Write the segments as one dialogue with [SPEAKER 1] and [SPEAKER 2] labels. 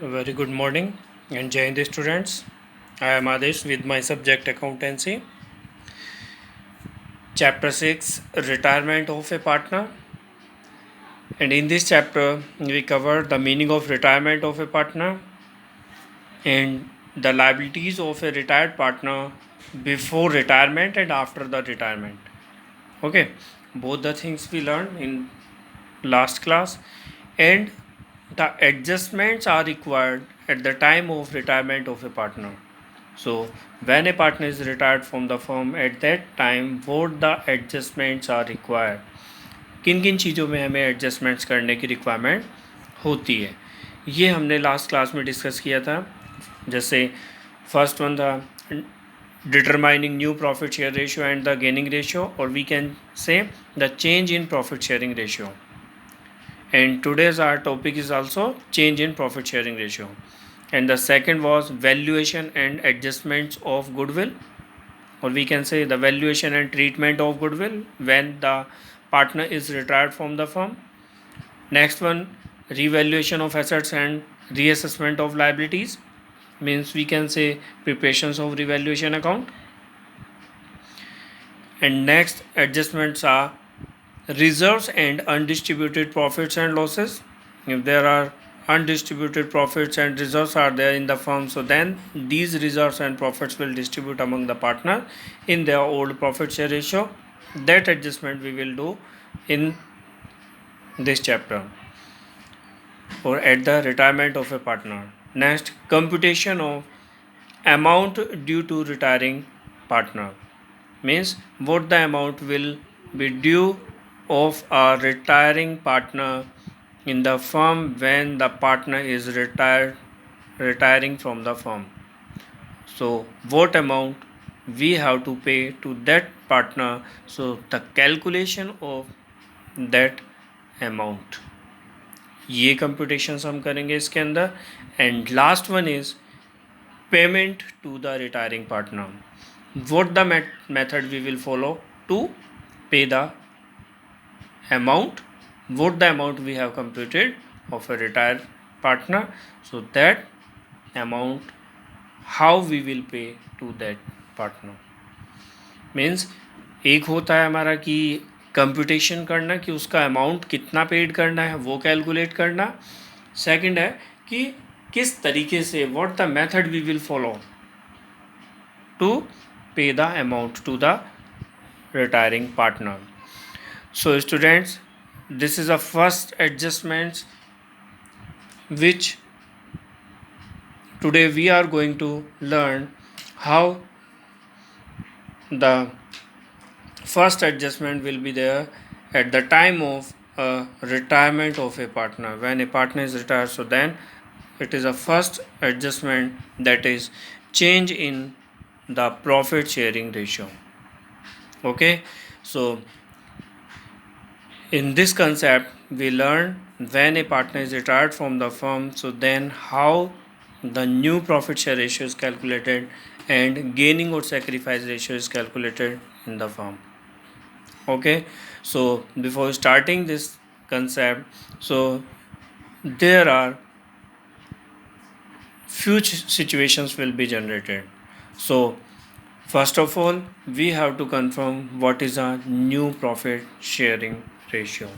[SPEAKER 1] A very good morning and Jai Hind students. I am Adesh with my subject Accountancy. Chapter 6 Retirement of a Partner. And in this chapter, we cover the meaning of retirement of a partner and the liabilities of a retired partner before retirement and after the retirement. Okay, both the things we learned in last class, and the adjustments are required at the time of retirement of a partner. So, when a partner is retired from the firm, at that time what the adjustments are required, किन किन चीज़ों में हमें adjustments करने की requirement होती है, ये हमने लास्ट क्लास में डिस्कस किया था. जैसे फर्स्ट वन था determining new profit share ratio and the gaining ratio, or we can say the change in profit sharing ratio. And today's our topic is also change in profit sharing ratio. And the second was valuation and adjustments of goodwill, or we can say the valuation and treatment of goodwill when the partner is retired from the firm. Next one, revaluation of assets and reassessment of liabilities, means we can say preparations of revaluation account. And next adjustments are reserves and undistributed profits and losses. If there are undistributed profits and reserves are there in the firm, so then these reserves and profits will distribute among the partner in their old profit share ratio. That adjustment we will do in this chapter, or at the retirement of a partner. Next, computation of amount due to retiring partner, means what the amount will be due of a retiring partner in the firm when the partner is retiring from the firm. So what amount we have to pay to that partner, so the calculation of that amount, ये computations हम करेंगे इसके अंदर. And last one is payment to the retiring partner. What the method we will follow to pay the amount, what the amount we have computed of a retired partner, so that amount how we will pay to that partner. Means एक होता है हमारा कि computation करना कि उसका amount कितना paid करना है वो कैलकुलेट करना. सेकंड है कि किस तरीके से, what the method we will follow to pay the amount to the retiring partner. So students, this is the first adjustments which today we are going to learn how the first adjustment will be there at the time of retirement of a partner. When a partner is retired, so then it is a first adjustment, that is change in the profit sharing ratio. Okay, so in this concept, we learn when a partner is retired from the firm, so then how the new profit share ratio is calculated and gaining or sacrifice ratio is calculated in the firm. Okay, so before starting this concept, so there are few situations will be generated. So first of all, we have to confirm what is a new profit sharing ratio.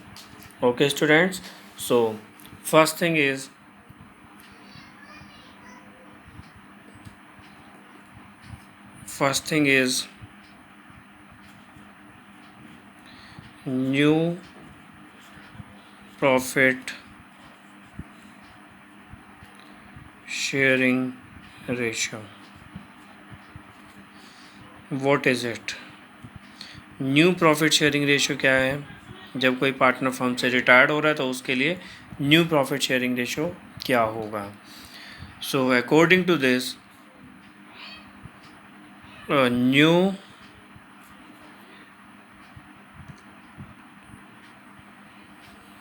[SPEAKER 1] Okay students, so first thing is new profit sharing ratio. What is it? New profit sharing ratio क्या है? जब कोई partner firm से retired हो रहा है तो उसके लिए न्यू प्रॉफिट शेयरिंग रेशियो क्या होगा? So according to this, new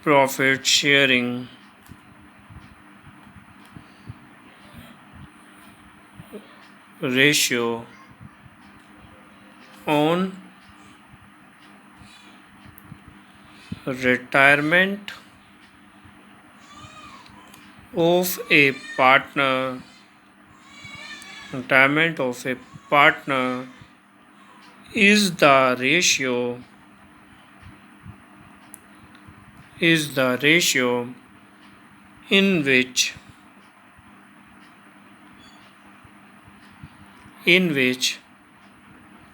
[SPEAKER 1] profit sharing ratio on retirement of a partner, retirement of a partner is the ratio in which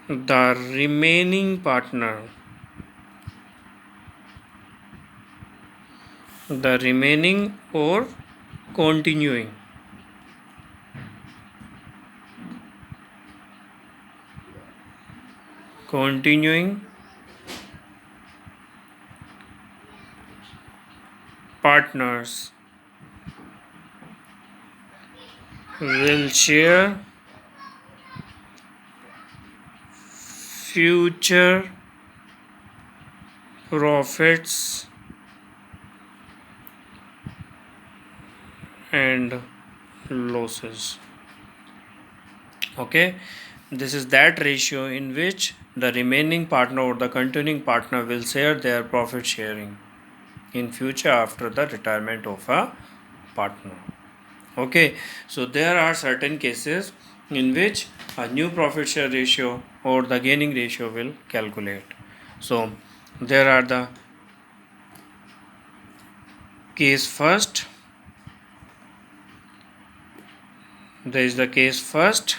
[SPEAKER 1] the remaining partner, the remaining or continuing, continuing partners will share future profits and losses. Okay, this is that ratio in which the remaining partner or the continuing partner will share their profit sharing in future after the retirement of a partner. Okay, so there are certain cases in which a new profit share ratio or the gaining ratio will calculate. So there are the case first, there is the case first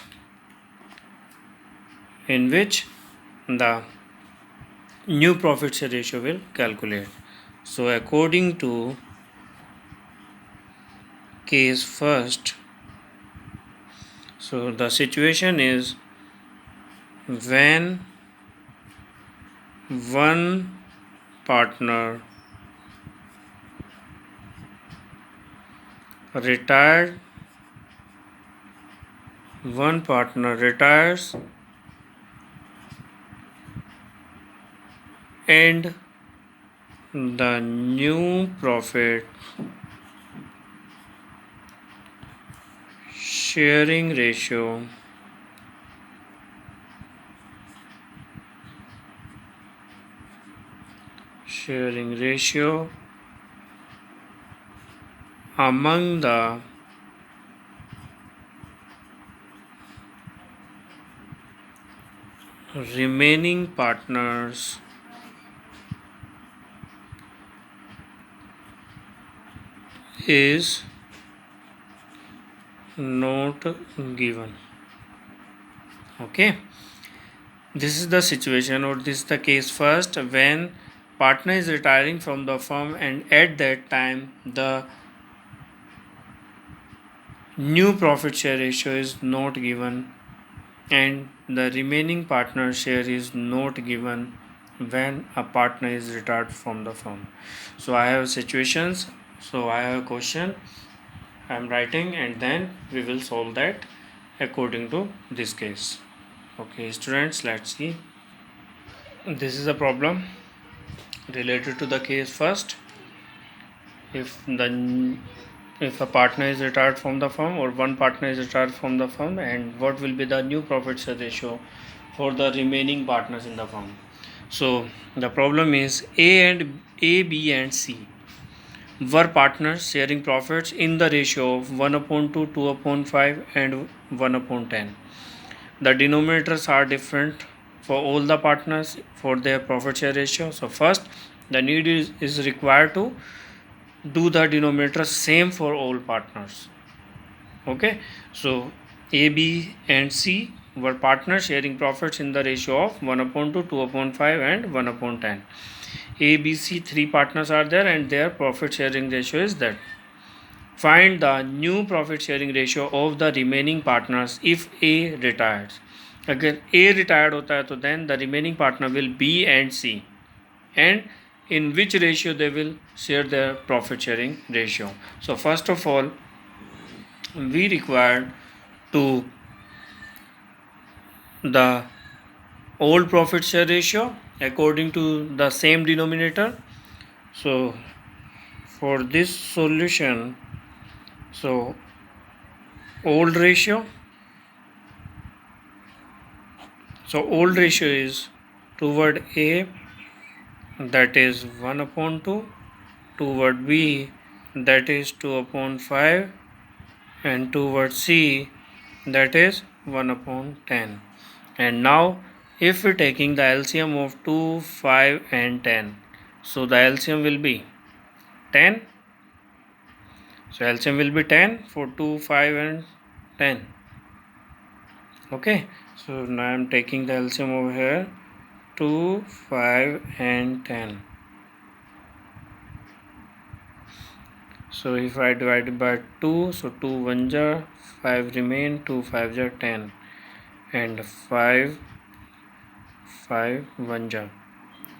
[SPEAKER 1] in which the new profit share ratio will calculate. So according to case first, so the situation is when one partner retired, one partner retires and the new profit sharing ratio among the remaining partners is not given. Okay, this is the situation or this is the case first when partner is retiring from the firm and at that time the new profit share ratio is not given and the remaining partner share is not given when a partner is retired from the firm. So I have situations, so I have a question I am writing and then we will solve that according to this case. Okay students, let's see. This is a problem related to the case first. If a partner is retired from the firm or one partner is retired from the firm, and what will be the new profit share ratio for the remaining partners in the firm. So the problem is A, B and C were partners sharing profits in the ratio of 1 upon 2, 2 upon 5 and 1 upon 10. The denominators are different for all the partners for their profit share ratio. So first the need is required to do the denominator same for all partners. Okay, so A, B and C were partners sharing profits in the ratio of 1 upon 2, 2 upon 5 and 1 upon 10. A, B, C, three partners are there and their profit sharing ratio is that. Find the new profit sharing ratio of the remaining partners if A retires. Again, A retired hota hai, तो then the remaining partner will B and C, and in which ratio they will share their profit sharing ratio. So first of all we require to the old profit share ratio according to the same denominator. So for this solution, so old ratio is toward A, that is 1 upon 2, toward B, that is 2 upon 5, and towards C, that is 1 upon 10. And now if we're taking the LCM of 2, 5 and 10, so the LCM will be 10. So LCM will be 10 for 2, 5 and 10. Okay, so now I'm taking the LCM over here, 2, 5 and 10. So if I divide it by 2, so 2 1 jar, 5 remain, 2 5 jar 10, and 5 1 jar.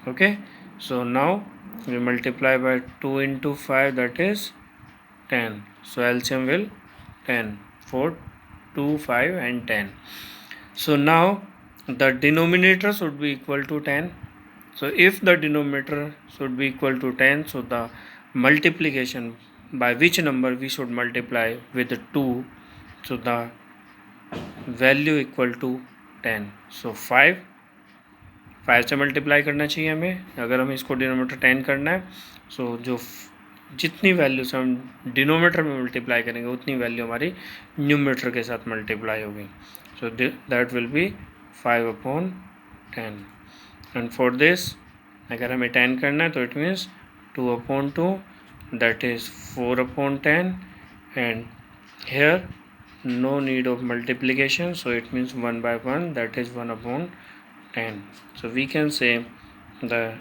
[SPEAKER 1] Okay, so now we multiply by 2 into 5, that is 10. So LCM will 10 for 2, 5 and 10. So now the denominator should be equal to 10. So if the denominator should be equal to 10, so the multiplication by which number we should multiply with 2, so the value equal to 10. So 5 से multiply करना चाहिए हमें, अगर हमें इसको denominator 10 करना है. सो जो जितनी वैल्यू से हम डिनोमीटर में मल्टीप्लाई करेंगे उतनी वैल्यू हमारी न्यूमरेटर के साथ मल्टीप्लाई होगी. So that will be 5 upon 10. And for this अगर हमें 10 करना है तो it means 2 upon 2, that is 4 upon 10, and here no need of multiplication, so it means 1 by 1, that is 1 upon 10. So we can say the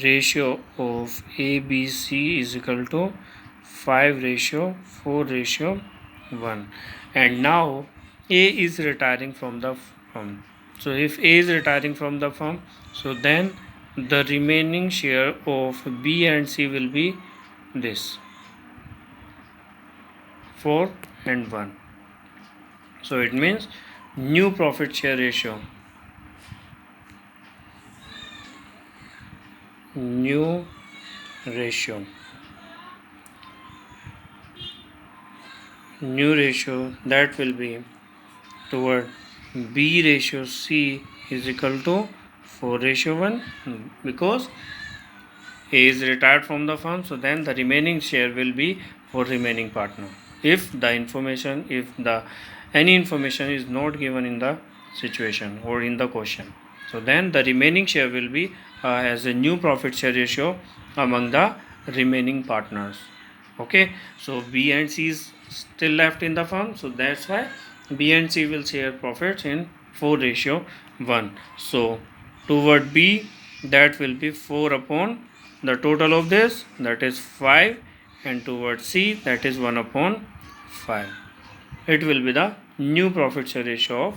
[SPEAKER 1] ratio of ABC is equal to 5:4:1. And now A is retiring from the firm. So if A is retiring from the firm, so then the remaining share of B and C will be this 4 and 1. So it means new profit share ratio, new ratio that will be toward B ratio C is equal to 4:1, because A is retired from the firm, so then the remaining share will be for remaining partner. If any information is not given in the situation or in the question, so then the remaining share will be as a new profit share ratio among the remaining partners. Okay, so B and C is still left in the firm, so that's why B and C will share profits in 4:1. So toward B, that will be 4 upon the total of this, that is 5, and towards C, that is 1 upon 5. It will be the new profit share ratio of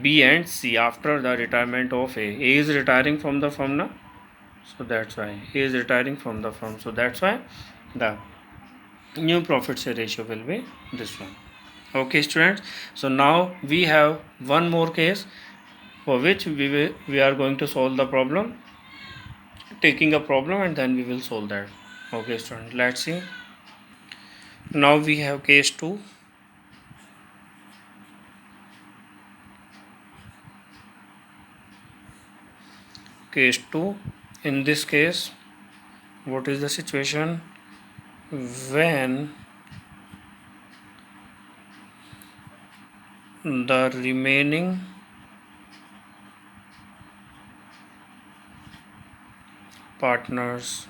[SPEAKER 1] B and C after the retirement of A. A is retiring from the firm now, so that's why A is retiring from the firm, so that's why the new profit share ratio will be this one. Okay students, so now we have one more case for which we are going to solve the problem, taking a problem, and then we will solve that. Okay students, let's see. Now we have case 2. Case 2, in this case, what is the situation? When the remaining partners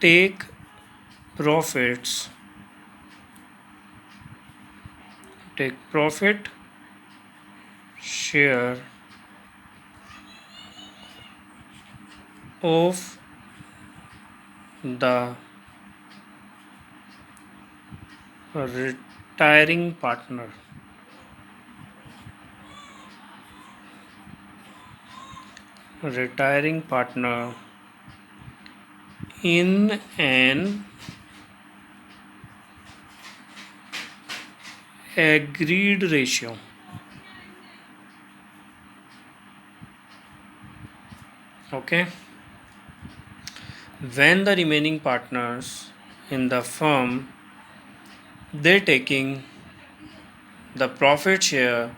[SPEAKER 1] take profit share of the retiring partner in an agreed ratio. Okay, when the remaining partners in the firm, they're taking the profit share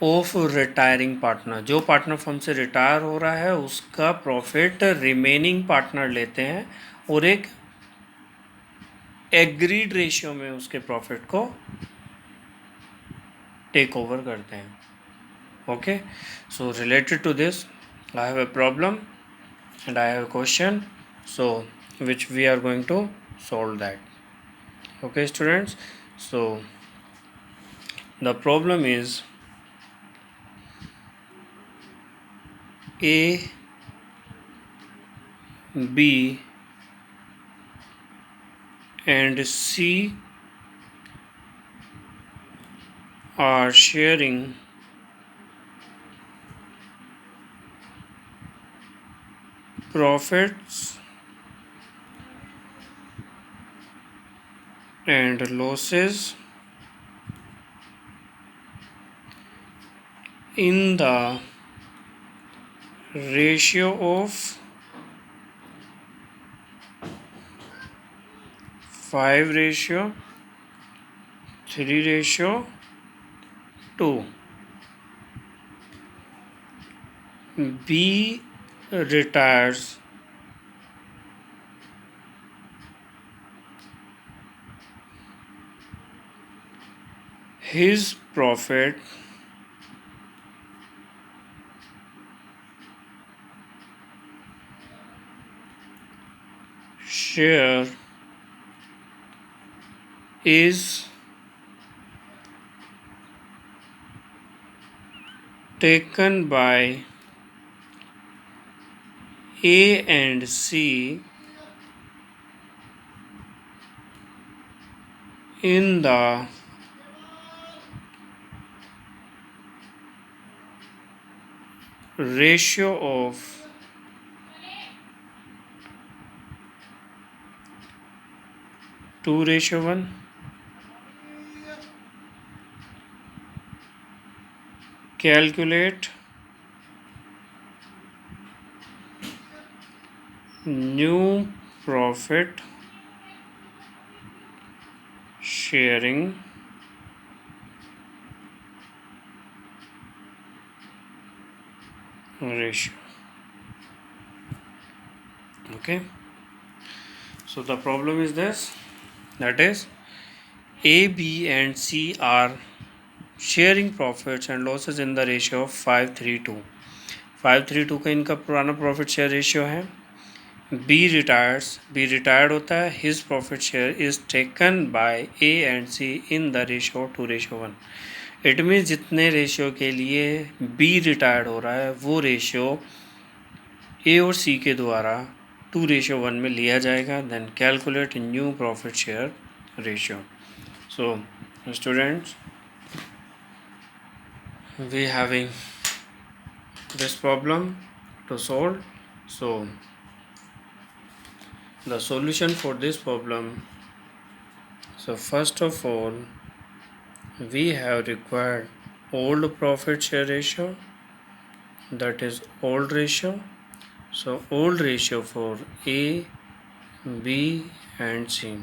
[SPEAKER 1] of retiring partner, जो partner firm से retire हो रहा है उसका profit remaining partner लेते हैं और एक एग्रीड रेशियो में उसके प्रॉफिट को टेक ओवर करते हैं. Okay, so related to this, I have a problem and I have a question, so which we are going to solve that. Okay, students, so the problem is A, B and C are sharing profits and losses in the ratio of 5:3:2. B retires his profit share is taken by A and C in the ratio of 2:1. Calculate new profit sharing ratio. Okay, so the problem is this, that is A, B and C are sharing profits and losses in the ratio of 5:3:2. 5:3:2 का इनका पुराना profit share ratio है. B retired होता है, his profit share is taken by A and C in the ratio 2:1. It means जितने ratio के लिए B retired हो रहा है वो रेशियो ए और सी के द्वारा 2:1 में लिया जाएगा. Then calculate new profit share ratio. So students, we having this problem to solve. So the solution for this problem, so first of all we have required old profit share ratio, that is old ratio. So old ratio for A, B and C,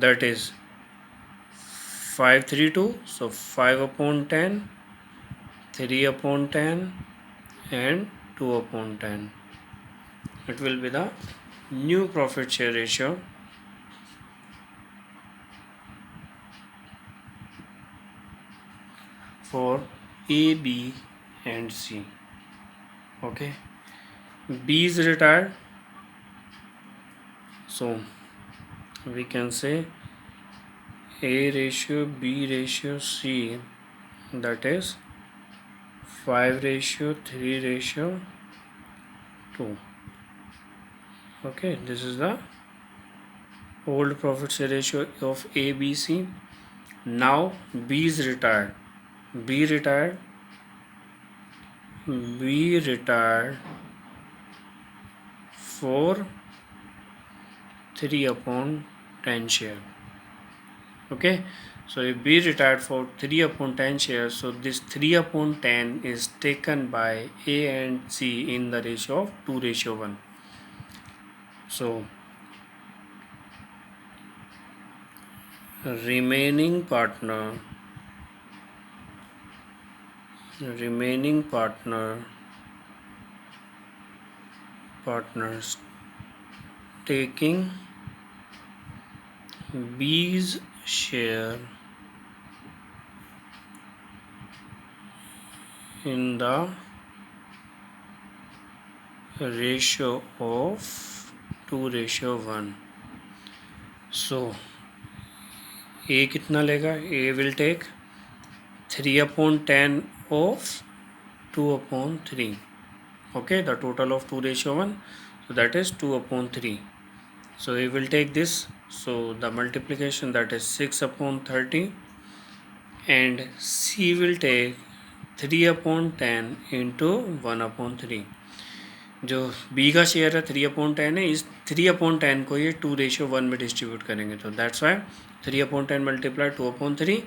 [SPEAKER 1] that is 5:3:2. So 5/10, 3/10 and 2/10. It will be the new profit share ratio for A, B and C. Okay, B is retired, so we can say A ratio, B ratio, C, that is 5:3:2. Okay, this is the old profit share ratio of A, B, C. Now B is retired. B retired for 3/10 share. Okay, so if B retired for 3/10 shares, so this 3/10 is taken by A and C in the ratio of 2:1. So remaining partner remaining partners taking B's share in the ratio of 2:1. So A कितना लेगा? A will take 3/10 of 2/3. Okay, the total of 2:1, so that is 2/3. So we will take this, so the multiplication, that is 6/30, and C will take 3/10 into 1/3. जो B का share है 3/10 है, इस 3/10 को ये 2:1 में डिस्ट्रीब्यूट करेंगे, तो that's why 3/10 multiply 2/3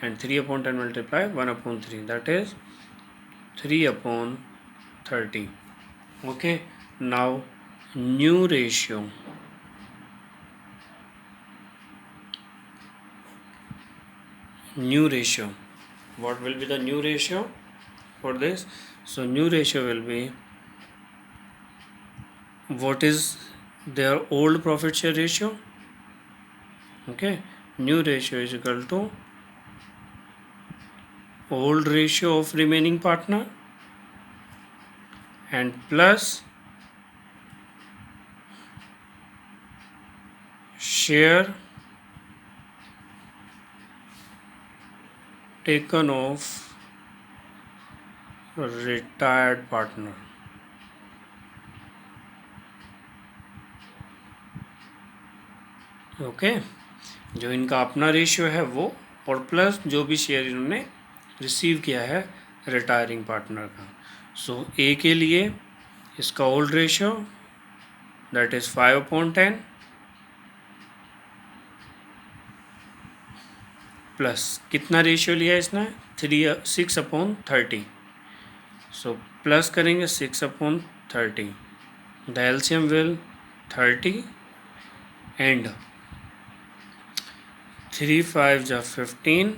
[SPEAKER 1] and 3/10 multiply 1/3, that is 3/30. Okay, now new ratio. What will be the new ratio for this? So new ratio will be, what is their old profit share ratio? Okay, new ratio is equal to old ratio of remaining partner and plus share taken of retired partner. Okay, जो इनका अपना ratio है वो, और plus जो भी share इन्होंने receive किया है रिटायरिंग पार्टनर का. सो ए के लिए इसका old ratio, that is 5/10 plus कितना रेशियो लिया इसने? 6/30. सो प्लस करेंगे 6/30. द एलसीएम विल 30 and 3 5 जा 15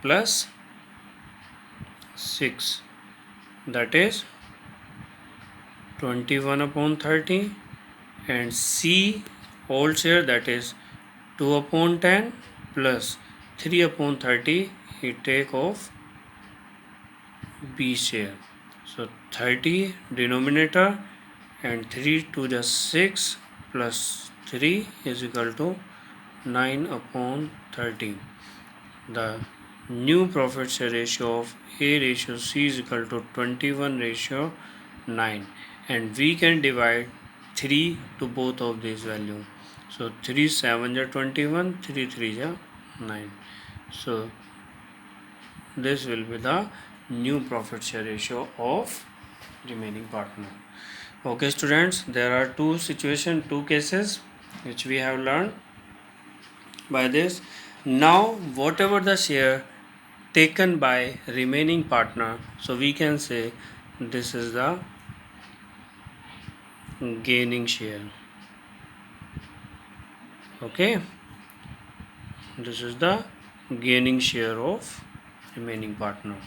[SPEAKER 1] plus 6, that is 21/30, and C old share, that is 2/10 plus 3/30 he take of B share. So 30 denominator and 3 to the 6 plus 3 is equal to 9/30. The new profit share ratio of A ratio C is equal to 21:9, and we can divide 3 to both of these values. So 3 7 are 21, 3 3 are 9. So this will be the new profit share ratio of remaining partner. Okay students, there are two cases which we have learned by this. Now whatever the share taken by remaining partner, so we can say this is the gaining share. Okay, this is the gaining share of remaining partner.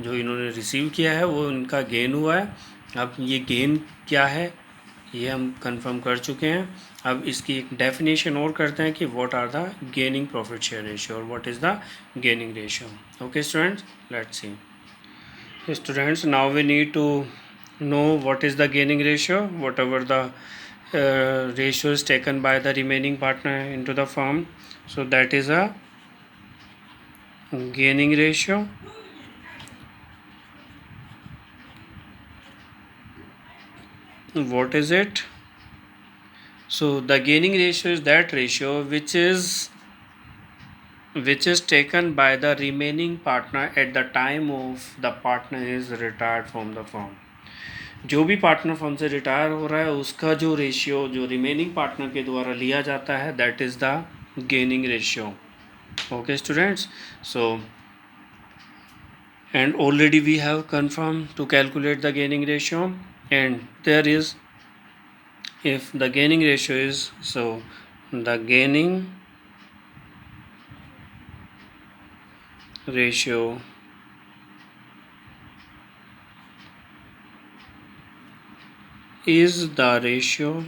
[SPEAKER 1] जो इन्होंने receive किया है वो इनका gain हुआ है. अब ये गेन क्या है ये हम कंफर्म कर चुके हैं. अब इसकी एक डेफिनेशन और करते हैं कि what are the gaining profit share ratio और what is the gaining ratio. Okay students, let's see. Students, now we need to know what is the gaining ratio. Whatever the ratio is taken by the remaining partner into the firm, so that is a gaining ratio. What is it? So the gaining ratio is that ratio which is taken by the remaining partner at the time of the partner is retired from the firm. जो भी partner firm से retire हो रहा है उसका जो ratio जो remaining partner के द्वारा लिया जाता है, that is the gaining ratio. Okay students, so and already we have confirmed to calculate the gaining ratio, and there is, if the gaining ratio is, so the gaining ratio is the ratio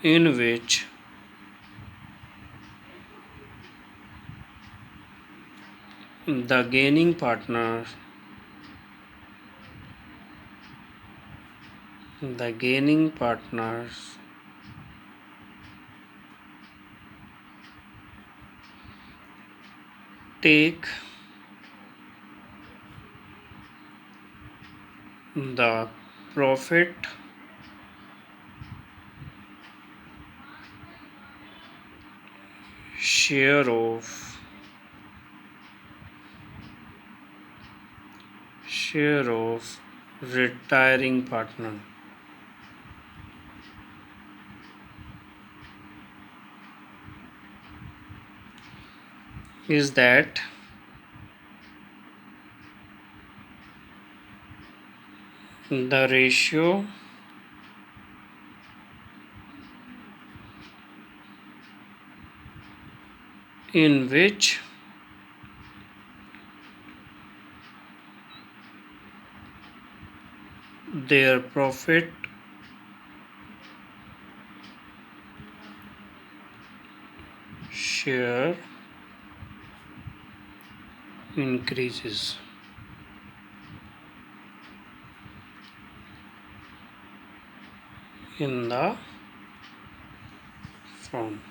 [SPEAKER 1] in which the gaining partners take the profit share of retiring partner is that the ratio in which their profit share increases in the firm.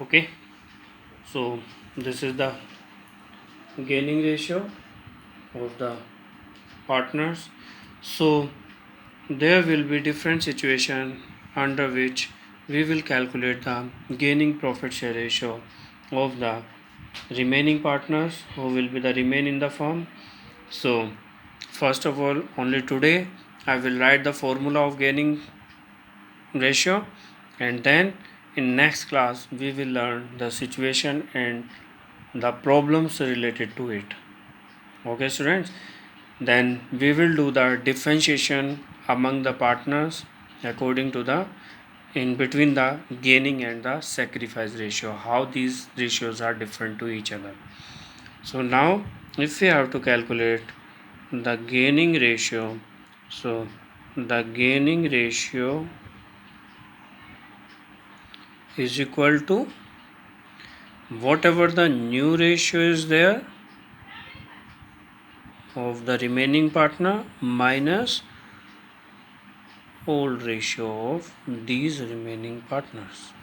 [SPEAKER 1] Okay, so this is the gaining ratio of the partners. So there will be different situation under which we will calculate the gaining profit share ratio of the remaining partners who will be the remain in the firm. So first of all, only today I will write the formula of gaining ratio, and then in next class we will learn the situation and the problems related to it. Okay students, then we will do the differentiation among the partners according to the in between the gaining and the sacrifice ratio, how these ratios are different to each other. So now if we have to calculate the gaining ratio, so the gaining ratio is equal to whatever the new ratio is there of the remaining partner minus old ratio of these remaining partners.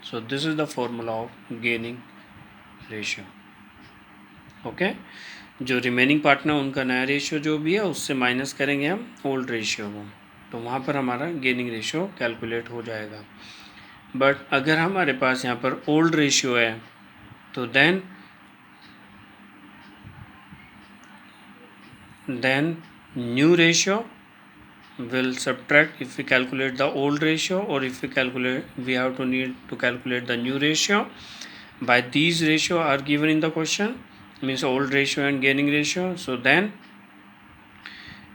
[SPEAKER 1] So this is the formula of gaining ratio. Okay, जो remaining partner उनका नया ratio जो भी है उससे minus करेंगे हम old ratio को, तो वहाँ पर हमारा गेनिंग रेशियो कैलकुलेट हो जाएगा. बट अगर हमारे पास यहाँ पर ओल्ड रेशियो है तो then new ratio will subtract if we calculate the old ratio, or if we have to need to calculate the new ratio. By these ratio are given in the question, means old ratio and gaining ratio. So then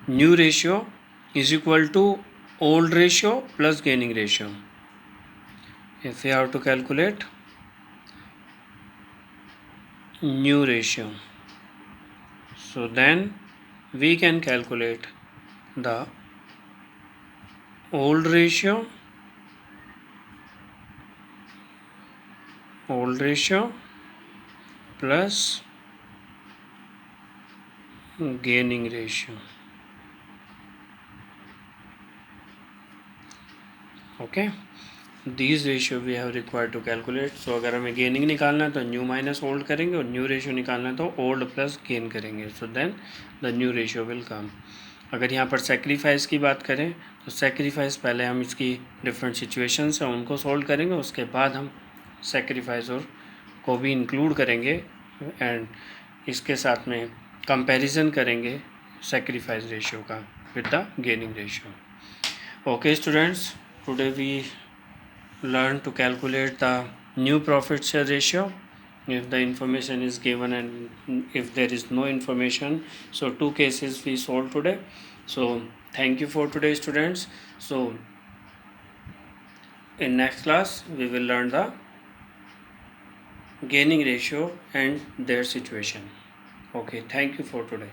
[SPEAKER 1] new ratio is equal to old ratio plus gaining ratio. If we have to calculate new ratio, so then we can calculate the old ratio plus gaining ratio. Okay, these ratio we have required to calculate. So अगर हमें gaining निकालना है तो new minus old करेंगे, और new ratio निकालना है तो old plus gain करेंगे. So then the new ratio will come. अगर यहाँ पर सेक्रीफाइस की बात करें तो सेक्रीफाइस पहले हम इसकी डिफरेंट सिचुएशंस हैं उनको सॉल्व करेंगे, उसके बाद हम सेक्रीफाइस और को भी इंक्लूड करेंगे एंड इसके साथ में कंपैरिजन करेंगे सेक्रीफाइस रेशियो का with the gaining ratio. Okay students, today we learn to calculate the new profit share ratio if the information is given and if there is no information. So two cases we solved today. So thank you for today students. So in next class we will learn the gaining ratio and their situation. Okay, thank you for today.